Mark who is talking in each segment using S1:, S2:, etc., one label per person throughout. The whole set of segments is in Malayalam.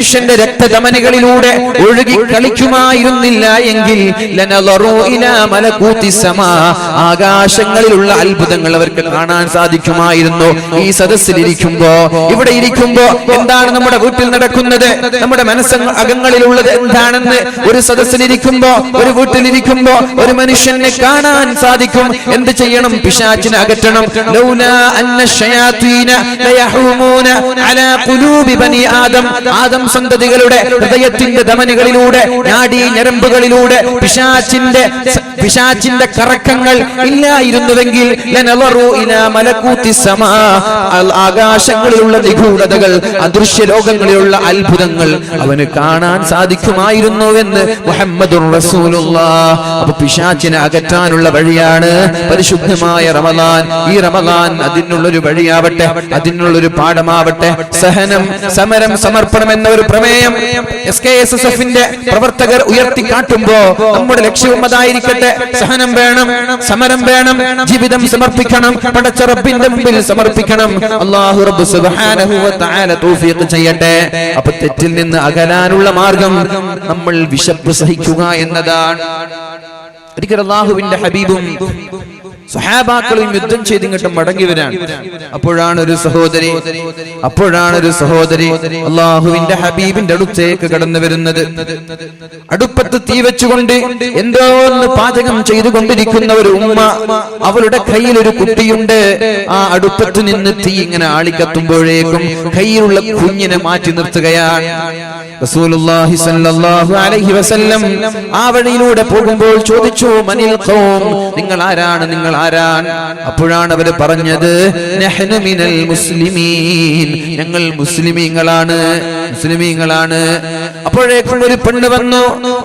S1: മനുഷ്യന്റെ രക്തധമനികളിലൂടെ ഒഴുകി കളിക്കുമായിരുന്നില്ല എങ്കിൽ ആകാശങ്ങളിലുള്ള അത്ഭുതങ്ങൾ അവർക്ക് കാണാൻ സാധിക്കുമായിരുന്നു. ഈ സദസ്സിലിരിക്കുമ്പോ, ഇവിടെ ഇരിക്കുമ്പോ എന്താണ് നമ്മുടെ വീട്ടിൽ നടക്കുന്നത്, നമ്മുടെ മനസ്സകങ്ങളിലുള്ളത് എന്താണെന്ന് ഒരു സദസ്സിലിരിക്കുമ്പോ, ഒരു വീട്ടിലിരിക്കുമ്പോ ഒരു മനുഷ്യനെ കാണാൻ സാധിക്കും. എന്ത് ചെയ്യണം? പിശാചിനെ അകറ്റണം. ലൗലാ അന്ന ശയാതീന ലയഹൂമൂന അലാ ഖുലൂബി ബനി ആദം, ആദം സന്തതികളുടെ ഹൃദയത്തിന്റെ ധമനികളിലൂടെ, നാഡീ ഞരമ്പുകളിലൂടെ പിശാചിന്റെ കറക്കങ്ങൾ ഇല്ലായിരുന്നുവെങ്കിൽ ലനളറു ഇലാ മലകൂതി സമാ, ആകാശങ്ങളിലുള്ള നിഗൂഢതകൾ, അദൃശ്യ ലോകങ്ങളിലുള്ള അത്ഭുതങ്ങൾ അവന് കാണാൻ സാധിക്കുമായിരുന്നുവെന്ന് മുഹമ്മദുർ റസൂലുള്ളാഹ്. അപ്പോൾ പിശാചിനെ അകറ്റാനുള്ള വഴിയാണ് പരിശുദ്ധമായ റമദാൻ. ഈ റമദാൻ അതിനുള്ളൊരു വഴിയാവട്ടെ, അതിനുള്ളൊരു പാഠമാവട്ടെ. സഹനം, സമരം, സമർപ്പണം എന്ന ഒരു പ്രമേയം SKSSFന്റെ പ്രവർത്തകർ ഉയർത്തിക്കാട്ടുമ്പോ നമ്മുടെ ലക്ഷ്യവും അതായിരിക്കട്ടെ. സഹനം വേണം, സമരം വേണം, ജീവിതം സമർപ്പിക്കണം, പടച്ച റബ്ബിന്റെ മുമ്പിൽ സമർപ്പിക്കണം. അല്ലാഹു റബ്ബ് സുബ്ഹാനഹു വ തആല തൗഫീഖ് ചെയ്യട്ടെ. അപ്പോൾ തെറ്റിൽ നിന്ന് അകലാനുള്ള മാർഗം നമ്മൾ വിശപ്പ് സഹിക്കുക എന്നതാണ്. ഒരിക്കൽ അല്ലാഹുവിന്റെ ഹബീബും സഹാബാക്കളും യുദ്ധം ചെയ്തിങ്ങോട്ട് മടങ്ങിവരാണ്. അപ്പോഴാണ് ഒരു സഹോദരി അള്ളാഹുവിന്റെ ഹബീബിന്റെ അടുത്തേക്ക് കടന്നു വരുന്നത്. അടുപ്പത്ത് തീ വെച്ചുകൊണ്ട് എന്തോ ഒന്ന് പാചകം ചെയ്തുകൊണ്ടിരിക്കുന്ന ഒരു ഉമ്മ, അവളുടെ കയ്യിൽ ഒരു കുട്ടിയുണ്ട്. ആ അടുപ്പത്ത് നിന്ന് തീ ഇങ്ങനെ ആളിക്കത്തുമ്പോഴേക്കും കയ്യിലുള്ള കുഞ്ഞിനെ മാറ്റി നിർത്തുകയാണ്. റസൂലുള്ളാഹി സ്വല്ലല്ലാഹു അലൈഹി വസല്ലം ആ വഴിയിലൂടെ പോകുമ്പോൾ ചോദിച്ചു, മനിൽ ഖൗം, നിങ്ങൾ ആരാണ്, നിങ്ങൾ ആരാൻ? അപ്പോഴാണ് അവർ പറഞ്ഞത്, നഹ്നു മിനൽ മുസ്ലിമീൻ, ഞങ്ങൾ മുസ്ലിമീങ്ങളാണ്. അപ്പോഴേക്കും ഒരു പെണ്ണ് വന്നു,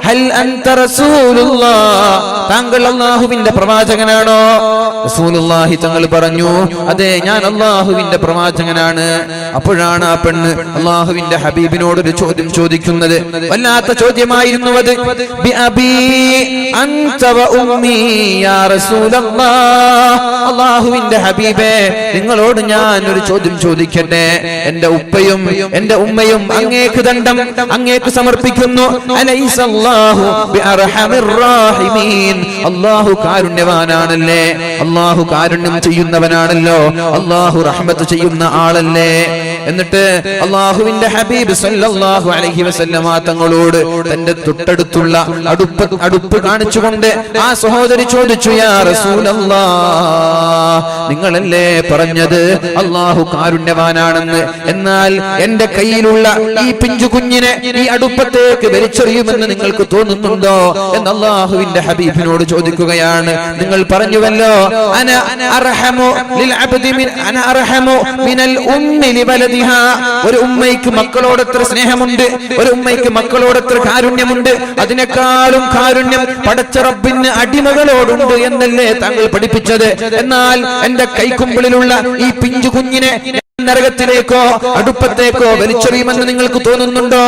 S1: ഹൽ അൻത റസൂലുള്ളാഹ്, താങ്കൾ അല്ലാഹുവിന്റെ പ്രവാചകനാണോ? റസൂലുള്ളാഹി തങ്ങൾ പറഞ്ഞു, അതെ, ഞാൻ അല്ലാഹുവിന്റെ പ്രവാചകനാണ്. അപ്പോഴാണ് ആ പെണ്ണ് അല്ലാഹുവിന്റെ ഹബീബിനോട് ഒരു ചോദ്യം ചോദിക്കുന്നത്. വല്ലാത്ത ചോദ്യമായിരുന്നു അത്. ബി അബീ അൻത വ ഉമ്മീ യാ റസൂലല്ലാഹ്, അല്ലാഹുവിന്റെ ഹബീബേ, നിങ്ങളോട് ഞാൻ ഒരു ചോദ്യം ചോദിക്കട്ടെ. എന്റെ ഉപ്പയും എന്റെ ഉമ്മയും അങ്ങേക്ക് ദണ്ഡം, അങ്ങേക്ക് സമർപ്പിക്കുന്നു. അലൈസല്ലാഹു ബിഅർഹമിർ റഹീമീൻ, അല്ലാഹു കാരുണ്യവാനാണല്ലേ, അല്ലാഹു കാരുണ്യം ചെയ്യുന്നവനാണല്ലോ, അല്ലാഹു റഹ്മത്ത് ചെയ്യുന്ന ആളല്ലേ. എന്നിട്ട് അല്ലാഹുവിന്റെ ഹബീബ് സല്ലല്ലാഹു അലൈഹി വസല്ലമ തങ്ങളോട് തന്റെ തൊട്ടടുത്തുള്ള അടുപ്പ് കാണിച്ചുകൊണ്ട് ആ സഹോദരി ചോദിച്ചു, യാ റസൂലല്ലാഹ്, നിങ്ങളല്ലേ പറഞ്ഞത് അല്ലാഹു കാരുണ്യവാനാണെന്ന്, എന്നാൽ എന്റെ കയ്യിലുള്ള ഈ പിഞ്ചു കുഞ്ഞിനെ ഈ അടുപ്പത്തേക്ക് വലിച്ചെറിയുമെന്ന് നിങ്ങൾക്ക് തോന്നുന്നുണ്ടോ എന്ന് അല്ലാഹുവിന്റെ ഹബീബിനോട് ചോദിക്കുകയാണ്. നിങ്ങൾ പറഞ്ഞുവല്ലോ, അന അർഹമു ലിൽ അബ്ദി അന അർഹമു മിനൽ ഉമ്മി ലിവലദിഹാ, ഒരു ഉമ്മയ്ക്ക് മക്കളോട് എത്ര സ്നേഹമുണ്ട്, ഒരു ഉമ്മയ്ക്ക് മക്കളോട് എത്ര കാരുണ്യമുണ്ട്, അതിനേക്കാളും കാരുണ്യം പടച്ച റബ്ബിന് അടിമകളോടുണ്ട് എന്നല്ലേ താങ്കൾ പഠിപ്പിച്ചത്. എന്നാൽ എന്റെ കൈക്കുമ്പിളിലുള്ള ഈ പിഞ്ചു കുഞ്ഞിനെ നരകത്തിലേക്കോ അടുപ്പത്തേക്കോ വലിച്ചെറിയുമെന്ന് നിങ്ങൾക്ക് തോന്നുന്നുണ്ടോ?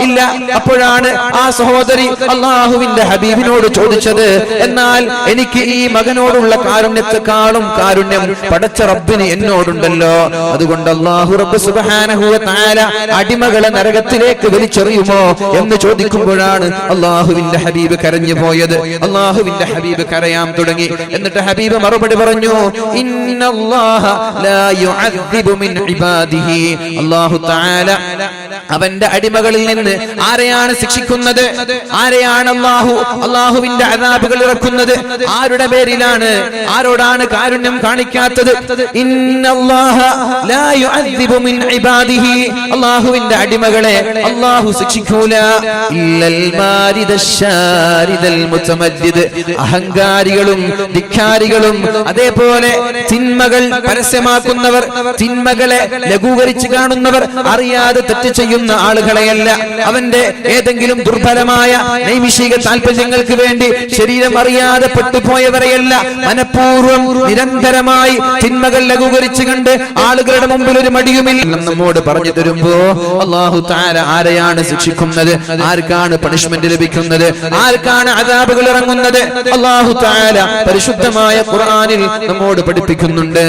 S1: ഇല്ല. അപ്പോഴാണ് ആ സഹോദരി അല്ലാഹുവിന്റെ ഹബീബിനോട് ചോദിച്ചത്, എന്നാൽ എനിക്ക് ഈ മകനോടുള്ള കാരുണ്യത്തെക്കാളും കാരുണ്യം പടച്ച റബ്ബിന് എന്നോടുണ്ടല്ലോ, അതുകൊണ്ട് അല്ലാഹു റബ്ബ് സുബ്ഹാനഹു വ തആല അടിമകളെ നരകത്തിലേക്ക് വലിച്ചെറിയുമോ എന്ന് ചോദിക്കുമ്പോഴാണ് അല്ലാഹുവിന്റെ ഹബീബ് കരഞ്ഞു പോയത്. അല്ലാഹുവിന്റെ ഹബീബ് കരയാൻ തുടങ്ങി. എന്നിട്ട് ഹബീബ് മറുപടി പറഞ്ഞു, ഇന്നല്ലാഹ ലാ യുഅദ്ദിബു മിൻ ഇബാദിഹി, അല്ലാഹു തആല അവന്റെ അടിമകളിൽ നിന്ന് ആരെയാണ് ശിക്ഷിക്കുന്നത്, ആരെയാണ് അല്ലാഹുവിന്റെ അദാബുകൾ ഇറക്കുന്നത്, ആരുടെ പേരിലാണ്, ആരോടാണ് കാരുണ്യം കാണിക്കാത്തത്? ഇന്നല്ലാഹ ലാ യുഅദ്ദിബു മിൻ ഇബാദിഹി, അല്ലാഹുവിന്റെ അടിമകളെ അല്ലാഹു ശിക്ഷിക്കൂല. ഇല്ലൽ മാരിദശാരിദൽ മുതമദ്ദിദ്, അഹങ്കാരികളും ധിക്കാരികളും അതേപോലെ തിന്മകൾ പരസ്യമാക്കുന്നവർ, തിന്മകളെ ലഘൂകരിച്ച് കാണുന്നവർ, അറിയാതെ തെറ്റ് ചെയ്യുന്ന ആളുകളെയല്ല, അവന്റെ ഏതെങ്കിലും ദുർബലമായ നൈമിഷിക താല്പര്യങ്ങൾക്ക് വേണ്ടി ശരീരം അറിയാതെ പെട്ടുപോയവരെയല്ല, മനഃപൂർവ്വം നിരന്തരമായി തിന്മകൾ ലഘൂകരിച്ച് കണ്ട് ആളുകളുടെ മുമ്പിൽ ഒരു മടിയുമില്ല നമ്മോട് പറഞ്ഞു തരുമ്പോ അല്ലാഹു തആല ആരെയാണ് ശിക്ഷിക്കുന്നത്, ആർക്കാണ് പണിഷ്മെന്റ് ലഭിക്കുന്നത്, ആർക്കാണ് അദാബുകൾ ഇറങ്ങുന്നത്, അല്ലാഹു തആല പരിശുദ്ധമായ ഖുർആനിൽ നമ്മോട് പഠിപ്പിക്കുന്നുണ്ട്.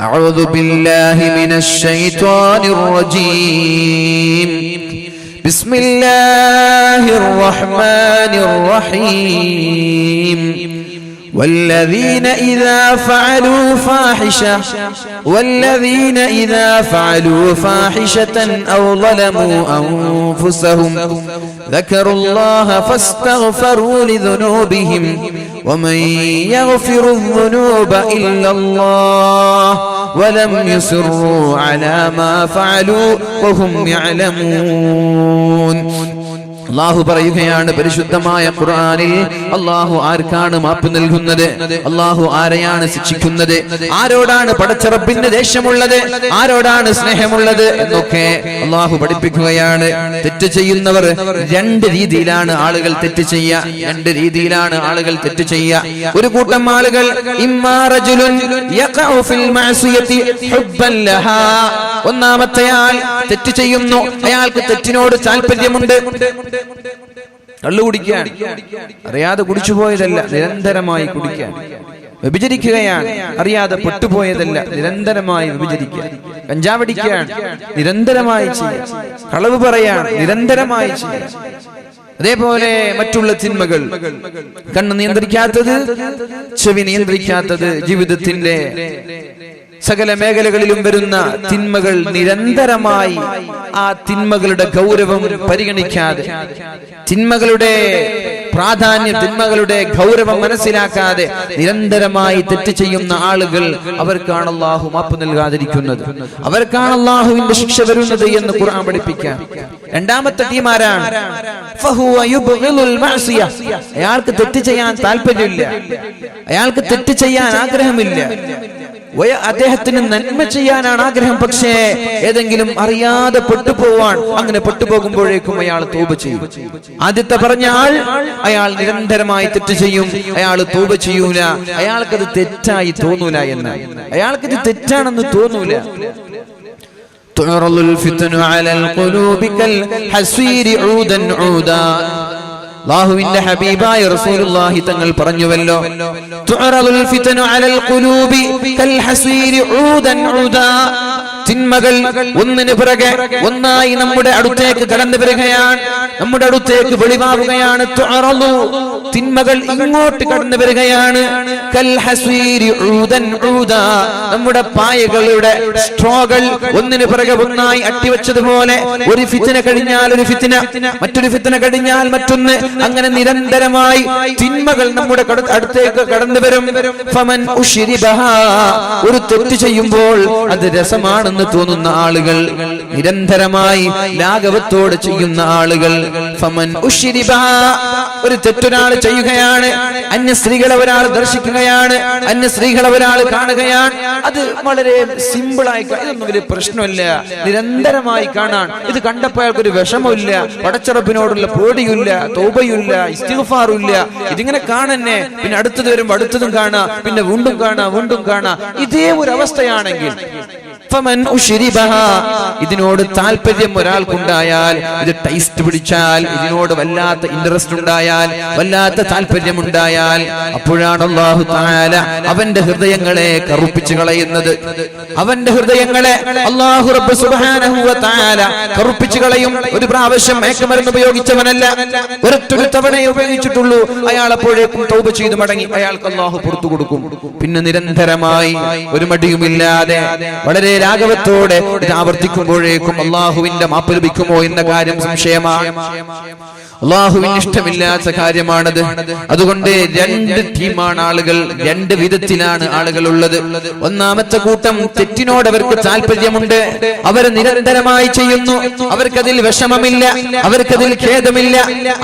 S1: أعوذ بالله من الشيطان الرجيم بسم الله الرحمن الرحيم والذين إذا فعلوا فاحشة أو ظلموا أنفسهم ذكروا الله فاستغفروا لذنوبهم ومن يغفر الذنوب إلا الله ولم يصروا على ما فعلوا وهم يعلمون. അല്ലാഹു പറയുകയാണ് പരിശുദ്ധമായ ഖുർആനിൽ അല്ലാഹു ആർക്കാണ് മാപ്പ് നൽകുന്നത്, അല്ലാഹു ആരെയാണ് ശിക്ഷിക്കുന്നത്, ആരോടാണ് പടച്ച റബ്ബിന്റെ ദേഷ്യമുള്ളത്, ആരോടാണ് സ്നേഹമുള്ളത് എന്നൊക്കെ അല്ലാഹു പഠിപ്പിക്കുകയാണ്. തെറ്റ് ചെയ്യുന്നവർ രണ്ട് രീതിയിലാണ് ആളുകൾ തെറ്റ് ചെയ്യുക, രണ്ട് രീതിയിലാണ് ആളുകൾ തെറ്റ് ചെയ്യുക. ഒരു കൂട്ടം ആളുകൾ ഇമ്മാ റജുലുൻ യഖഉ ഫിൽ മഅസിയതി ഹുബ്ബൻ ലഹാ, ഒന്നാമത്തെ ആൾ തെറ്റ് ചെയ്യുന്നു, അയാൾക്ക് തെറ്റിനോട് താല്പര്യമുണ്ട്. കള്ളു കുടിക്കാൻ അറിയാതെ കുടിച്ചു പോയതല്ല, നിരന്തരമായി കുടിക്കാൻ. വ്യഭിചരിക്കുകയാണ്, അറിയാതെ പെട്ടുപോയതല്ല, നിരന്തരമായി വ്യഭിചരിക്കുക. കഞ്ചാവടിക്കാൻ നിരന്തരമായി ചെയ്യുക, കളവ് പറയാൻ നിരന്തരമായി ചെയ്യുക. അതേപോലെ മറ്റുള്ള തിന്മകൾ, കണ്ണ് നിയന്ത്രിക്കാത്തത്, ചെവി നിയന്ത്രിക്കാത്തത്, ജീവിതത്തിന്റെ സകല മേഖലകളിലും വരുന്ന തിന്മകൾ നിരന്തരമായി ആ തിന്മകളുടെ ഗൗരവം പരിഗണിക്കാതെ, തിന്മകളുടെ പ്രാധാന്യം, തിന്മകളുടെ ഗൗരവം മനസ്സിലാക്കാതെ നിരന്തരമായി തെറ്റ് ചെയ്യുന്ന ആളുകൾ, അവർക്കാണ് അല്ലാഹു മാപ്പ് നൽകാതിരിക്കുന്നത്, അവർക്കാണ് അല്ലാഹുവിന്റെ ശിക്ഷ വരുന്നത് എന്ന് ഖുർആൻ പഠിപ്പിക്കാൻ. രണ്ടാമത്തെ ടീമാരാണ് അയാൾക്ക് തെറ്റ് ചെയ്യാൻ താല്പര്യമില്ല, അയാൾക്ക് തെറ്റ് ചെയ്യാൻ ആഗ്രഹമില്ല, അദ്ദേഹത്തിന് നന്മ ചെയ്യാനാണ് ആഗ്രഹം, പക്ഷേ ഏതെങ്കിലും അറിയാതെ പെട്ടുപോവാൻ, അങ്ങനെ പെട്ടുപോകുമ്പോഴേക്കും അയാൾ തൗബ ചെയ്യും. ആദ്യത്തെ പറഞ്ഞ ആൾ, അയാൾ നിരന്തരമായി തെറ്റ് ചെയ്യും, അയാൾ തൗബ ചെയ്യൂല, അയാൾക്കത് തെറ്റായി തോന്നൂല എന്ന്, അയാൾക്കത് തെറ്റാണെന്ന് തോന്നൂല. തുറലുൽ ഫിത്നു അലൽ ഖുലൂബി കൽ ഹസീരി ഊദൻ ഊദാ, അല്ലാഹുവിന്റെ ഹബീബായ റസൂലുള്ളാഹി തങ്ങൾ പറഞ്ഞുവല്ലോ, തുറലുൽ ഫിത്നു അലൽ ഖുലൂബി കൽ ഹസീരി ഊദൻ ഊദാ, തിന്മകൾ ഒന്നിന് പിറകെ ഒന്നായി നമ്മുടെ അടുത്തേക്ക് കടന്നു വരികയാണ്, നമ്മുടെ അടുത്തേക്ക് വെളിവാകുകയാണ്. തുറലു, തിന്മകൾ ഇങ്ങോട്ട് കടന്നു വരികയാണ്. കൽ ഹസീരി ഊദൻ ഊദാ, നമ്മുടെ പായകളുടെ സ്ട്രോകൾ ഒന്നിന് പിറകെ ഒന്നായി അട്ടിവെച്ചതുപോലെ, ഒരു ഫിത്ന കഴിഞ്ഞാൽ ഒരു ഫിത്ന, മറ്റൊരു ഫിത്ന കഴിഞ്ഞാൽ മറ്റൊന്ന്, അങ്ങനെ നിരന്തരമായി തിന്മകൾ നമ്മുടെ അടുത്തേക്ക് കടന്നു വരും. ഫമൻ ഉശ്രിബഹാ, ഒരു തെറ്റ് ചെയ്യുമ്പോൾ അത് രസമാണെന്ന് തോന്നുന്ന ആളുകൾ, നിരന്തരമായി ലാഘവത്തോടെ ചെയ്യുന്ന ആളുകൾ. ഫമൻ ഉശ്രിബഹാ, ഒരു തെറ്റൊരാൾ ചെയ്യുകയാണ്, അന്യ സ്ത്രീകളെ ഒരാൾ ദർശിക്കുകയാണ്, അന്യ സ്ത്രീകളെ ഒരാൾ കാണുകയാണ്, അത് വളരെ സിമ്പിളായി, ഇതൊന്നും വലിയ പ്രശ്നമില്ല, നിരന്തരമായി കാണാൻ. ഇത് കണ്ടപ്പോൾ അയാൾക്കൊരു വിഷമമില്ല, പടച്ചറബിനോടുള്ള പേടിയില്ല, തൗബയില്ല, ഇസ്തിഗ്ഫാറുമില്ല, ഇതിങ്ങനെ കാണന്നെ, പിന്നെ അടുത്തത് വരുമ്പോ അടുത്തതും കാണാ, പിന്നെ വീണ്ടും കാണാ, വീണ്ടും കാണാ. ഇതേ ഒരു അവസ്ഥയാണെങ്കിൽ ഇതിനോട് താല്പര്യം ഒരാൾക്കുണ്ടായാൽ, ഇത് ടേസ്റ്റ് പിടിച്ചാൽ, ഇതിനോട് വല്ലാത്ത ഇൻട്രസ്റ്റ് ഉണ്ടായാൽ, വല്ലാത്ത താല്പര്യം ഉണ്ടായാൽ, അപ്പോഴാണ് അല്ലാഹു തആല അവന്റെ ഹൃദയങ്ങളെ കറുപ്പിച്ചു കളയുന്നത്. അവന്റെ ഹൃദയങ്ങളെ അല്ലാഹു റബ്ബ് സുബ്ഹാനഹു വ തആല കറുപ്പിച്ചു കളയും. ഒരു പ്രാവശ്യം മയക്കുമരുന്ന് ഉപയോഗിച്ചവനല്ല, ഒരൊറ്റൊരു തവണയെ ഉപയോഗിച്ചിട്ടുള്ളൂ, അയാൾ അപ്പോഴേക്കും തൗബ ചെയ്ത് മടങ്ങി, അയാൾക്ക് അല്ലാഹു പുറത്തു കൊടുക്കും. പിന്നെ നിരന്തരമായി ഒരു മടിയുമില്ലാതെ വളരെ രാഘവത്തോടെ ഇത് ആവർത്തിക്കുമ്പോഴേക്കും അല്ലാഹുവിന്റെ മാപ്പ് ലഭിക്കുമോ എന്ന കാര്യം സംശയമാണ്. അല്ലാഹുവിന് ഇഷ്ടമില്ലാത്ത കാര്യമാണത്. അതുകൊണ്ട് രണ്ട് ടീമാണ് ആളുകൾ, രണ്ട് വിധത്തിലാണ് ആളുകൾ ഉള്ളത്. ഒന്നാമത്തെ കൂട്ടം തെറ്റിനോട് അവർക്ക് താല്പര്യമുണ്ട്, അവർ നിരന്തരമായി ചെയ്യുന്നു, അവർക്കതിൽ വിഷമമില്ല, അവർക്കതിൽ ഖേദമില്ല.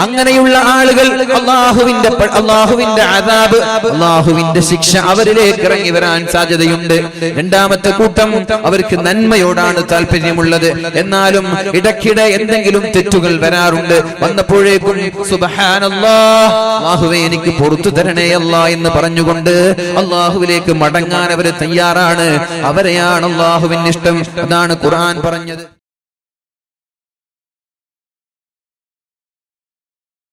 S1: അങ്ങനെയുള്ള ആളുകൾ അല്ലാഹുവിന്റെ അദാബ്, അല്ലാഹുവിന്റെ ശിക്ഷ അവരിലേക്ക് ഇറങ്ങി വരാൻ സാധ്യതയുണ്ട്. രണ്ടാമത്തെ കൂട്ടം അവർക്ക് നന്മയോടാണ് താല്പര്യമുള്ളത്, എന്നാലും ഇടയ്ക്കിടെ എന്തെങ്കിലും തെറ്റുകൾ വരാറുണ്ട്. വന്നപ്പോഴേക്കും സുബ്ഹാനല്ലാഹ്, അല്ലാഹുവേ എനിക്ക് പുറത്തു തരണേ അല്ലാ എന്ന് പറഞ്ഞുകൊണ്ട് അല്ലാഹുവിലേക്ക് മടങ്ങാൻ അവർ തയ്യാറാണ്. അവരെയാണ് അല്ലാഹുവിന് ഇഷ്ടം. അതാണ് ഖുർആൻ പറഞ്ഞത്.